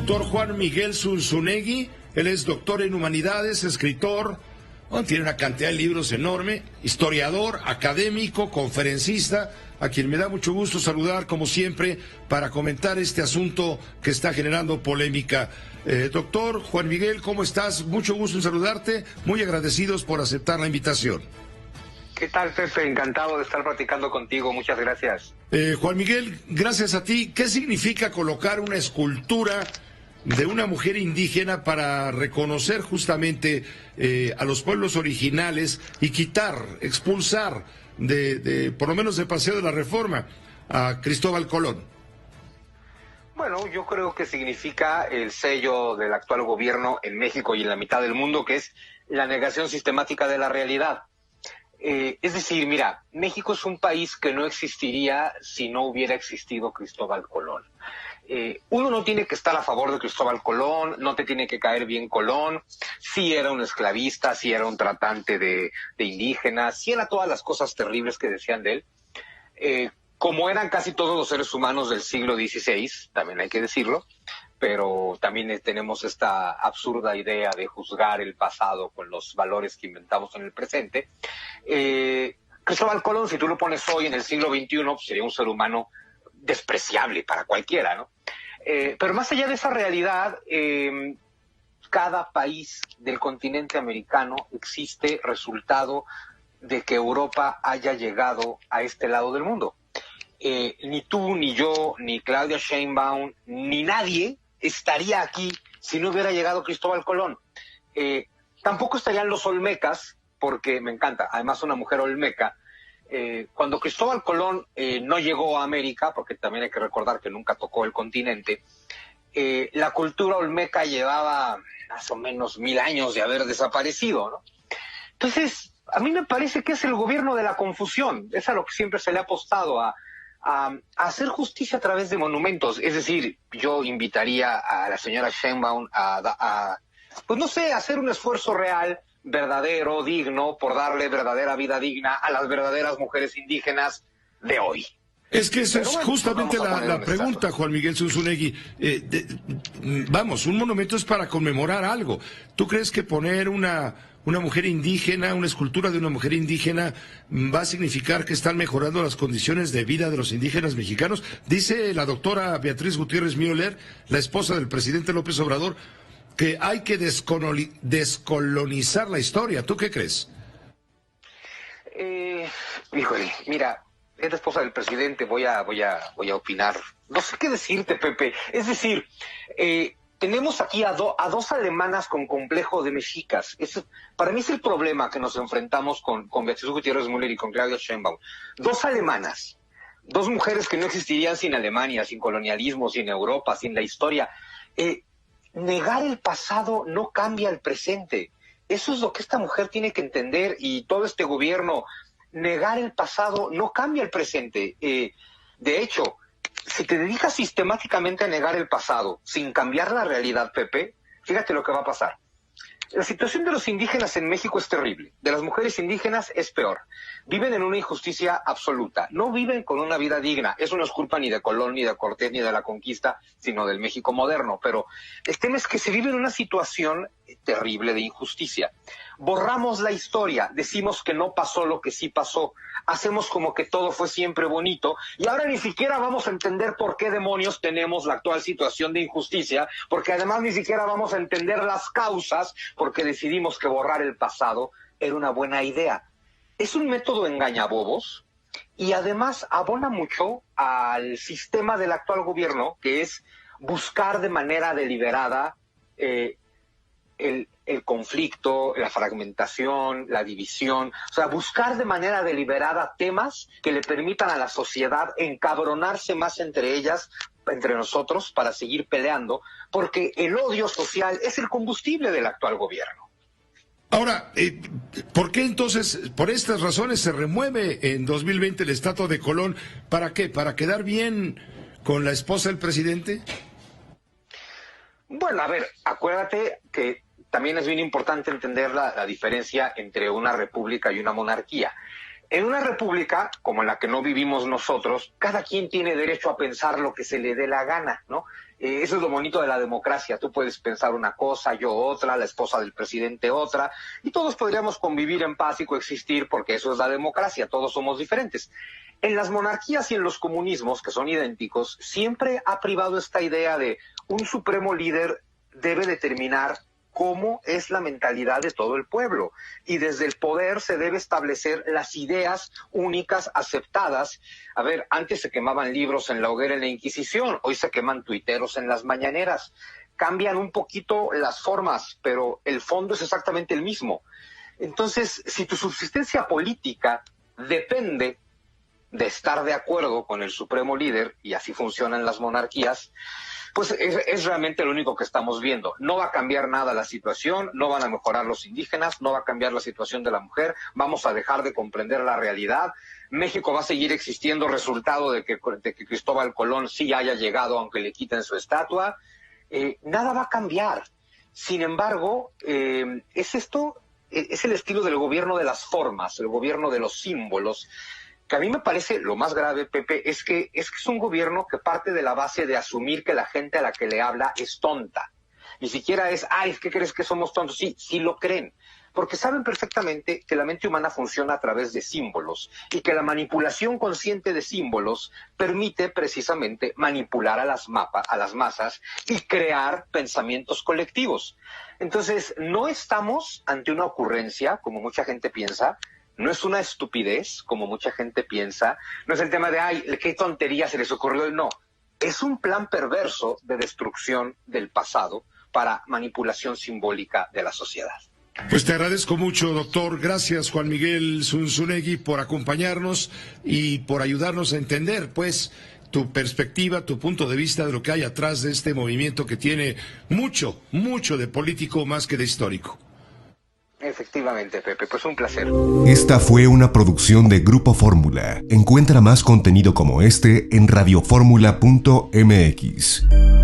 doctor Juan Miguel Zunzunegui. Él es doctor en humanidades, escritor, tiene una cantidad de libros enorme, historiador, académico, conferencista, a quien me da mucho gusto saludar, como siempre, para comentar este asunto que está generando polémica. Doctor Juan Miguel, ¿cómo estás? Mucho gusto en saludarte, muy agradecidos por aceptar la invitación. ¿Qué tal, Pepe? Encantado de estar platicando contigo, muchas gracias. Juan Miguel, gracias a ti. ¿Qué significa colocar una escultura de una mujer indígena para reconocer justamente a los pueblos originales y expulsar por lo menos de Paseo de la Reforma a Cristóbal Colón? Bueno, yo creo que significa el sello del actual gobierno en México y en la mitad del mundo, que es la negación sistemática de la realidad. Es decir, mira, México es un país que no existiría si no hubiera existido Cristóbal Colón. Uno no tiene que estar a favor de Cristóbal Colón, no te tiene que caer bien Colón, sí era un esclavista, sí era un tratante de indígenas, sí era todas las cosas terribles que decían de él, como eran casi todos los seres humanos del siglo XVI, también hay que decirlo, pero también tenemos esta absurda idea de juzgar el pasado con los valores que inventamos en el presente. Cristóbal Colón, si tú lo pones hoy en el siglo XXI, pues sería un ser humano despreciable para cualquiera, ¿no? Pero más allá de esa realidad, cada país del continente americano existe resultado de que Europa haya llegado a este lado del mundo. Ni tú, ni yo, ni Claudia Sheinbaum, ni nadie estaría aquí si no hubiera llegado Cristóbal Colón. Tampoco estarían los olmecas, porque me encanta, además una mujer olmeca. Cuando Cristóbal Colón no llegó a América, porque también hay que recordar que nunca tocó el continente, la cultura olmeca llevaba más o menos 1000 años de haber desaparecido, ¿no? Entonces, a mí me parece que es el gobierno de la confusión, es a lo que siempre se le ha apostado, a hacer justicia a través de monumentos. Es decir, yo invitaría a la señora Sheinbaum pues no sé, a hacer un esfuerzo real, verdadero, digno, por darle verdadera vida digna a las verdaderas mujeres indígenas de hoy. Es que esa es justamente la pregunta, Juan Miguel Zunzunegui. Vamos, un monumento es para conmemorar algo. ¿Tú crees que poner una mujer indígena, una escultura de una mujer indígena, va a significar que están mejorando las condiciones de vida de los indígenas mexicanos? Dice la doctora Beatriz Gutiérrez Müller, la esposa del presidente López Obrador, que hay que descolonizar la historia. ¿Tú qué crees? Híjole, mira, es la esposa del presidente, voy a opinar. No sé qué decirte, Pepe. Es decir, tenemos aquí a dos alemanas con complejo de mexicas. Para mí es el problema que nos enfrentamos con Beatriz Gutiérrez Müller y con Claudia Sheinbaum. Dos alemanas, dos mujeres que no existirían sin Alemania, sin colonialismo, sin Europa, sin la historia. Negar el pasado no cambia el presente. Eso es lo que esta mujer tiene que entender, y todo este gobierno. Negar el pasado no cambia el presente. De hecho, si te dedicas sistemáticamente a negar el pasado sin cambiar la realidad, Pepe, fíjate lo que va a pasar. La situación de los indígenas en México es terrible. De las mujeres indígenas es peor. Viven en una injusticia absoluta. No viven con una vida digna. Eso no es culpa ni de Colón, ni de Cortés, ni de la conquista, sino del México moderno. Pero el tema es que se vive en una situación terrible de injusticia. Borramos la historia, decimos que no pasó lo que sí pasó, hacemos como que todo fue siempre bonito, y ahora ni siquiera vamos a entender por qué demonios tenemos la actual situación de injusticia, porque además ni siquiera vamos a entender las causas, porque decidimos que borrar el pasado era una buena idea. Es un método engañabobos, y además abona mucho al sistema del actual gobierno, que es buscar de manera deliberada el conflicto, la fragmentación, la división, o sea, buscar de manera deliberada temas que le permitan a la sociedad encabronarse más entre ellas, entre nosotros, para seguir peleando, porque el odio social es el combustible del actual gobierno. Ahora, ¿por qué entonces, por estas razones, se remueve en 2020 el Estatua de Colón? ¿Para qué? ¿Para quedar bien con la esposa del presidente? Bueno, a ver, acuérdate que también es bien importante entender la diferencia entre una república y una monarquía. En una república, como en la que no vivimos nosotros, cada quien tiene derecho a pensar lo que se le dé la gana, ¿no? Eso es lo bonito de la democracia. Tú puedes pensar una cosa, yo otra, la esposa del presidente otra, y todos podríamos convivir en paz y coexistir porque eso es la democracia, todos somos diferentes. En las monarquías y en los comunismos, que son idénticos, siempre ha privado esta idea de un supremo líder debe determinar cómo es la mentalidad de todo el pueblo. Y desde el poder se debe establecer las ideas únicas aceptadas. A ver, antes se quemaban libros en la hoguera en la Inquisición, hoy se queman tuiteros en las mañaneras. Cambian un poquito las formas, pero el fondo es exactamente el mismo. Entonces, si tu subsistencia política depende de estar de acuerdo con el supremo líder, y así funcionan las monarquías, pues es realmente lo único que estamos viendo. No va a cambiar nada la situación, no van a mejorar los indígenas, no va a cambiar la situación de la mujer, vamos a dejar de comprender la realidad. México va a seguir existiendo resultado de que Cristóbal Colón sí haya llegado aunque le quiten su estatua. Nada va a cambiar. Sin embargo, es el estilo del gobierno de las formas, el gobierno de los símbolos, que a mí me parece lo más grave, Pepe, es que es un gobierno que parte de la base de asumir que la gente a la que le habla es tonta. Ni siquiera es, ¿qué crees que somos tontos? Sí lo creen, porque saben perfectamente que la mente humana funciona a través de símbolos y que la manipulación consciente de símbolos permite precisamente manipular a las masas y crear pensamientos colectivos. Entonces, no estamos ante una ocurrencia, como mucha gente piensa. No es una estupidez, como mucha gente piensa. No es el tema de, qué tontería se les ocurrió. No, es un plan perverso de destrucción del pasado para manipulación simbólica de la sociedad. Pues te agradezco mucho, doctor. Gracias, Juan Miguel Zunzunegui, por acompañarnos y por ayudarnos a entender, pues, tu perspectiva, tu punto de vista de lo que hay atrás de este movimiento que tiene mucho de político más que de histórico. Efectivamente, Pepe, pues un placer. Esta fue una producción de Grupo Fórmula. Encuentra más contenido como este en radioformula.mx.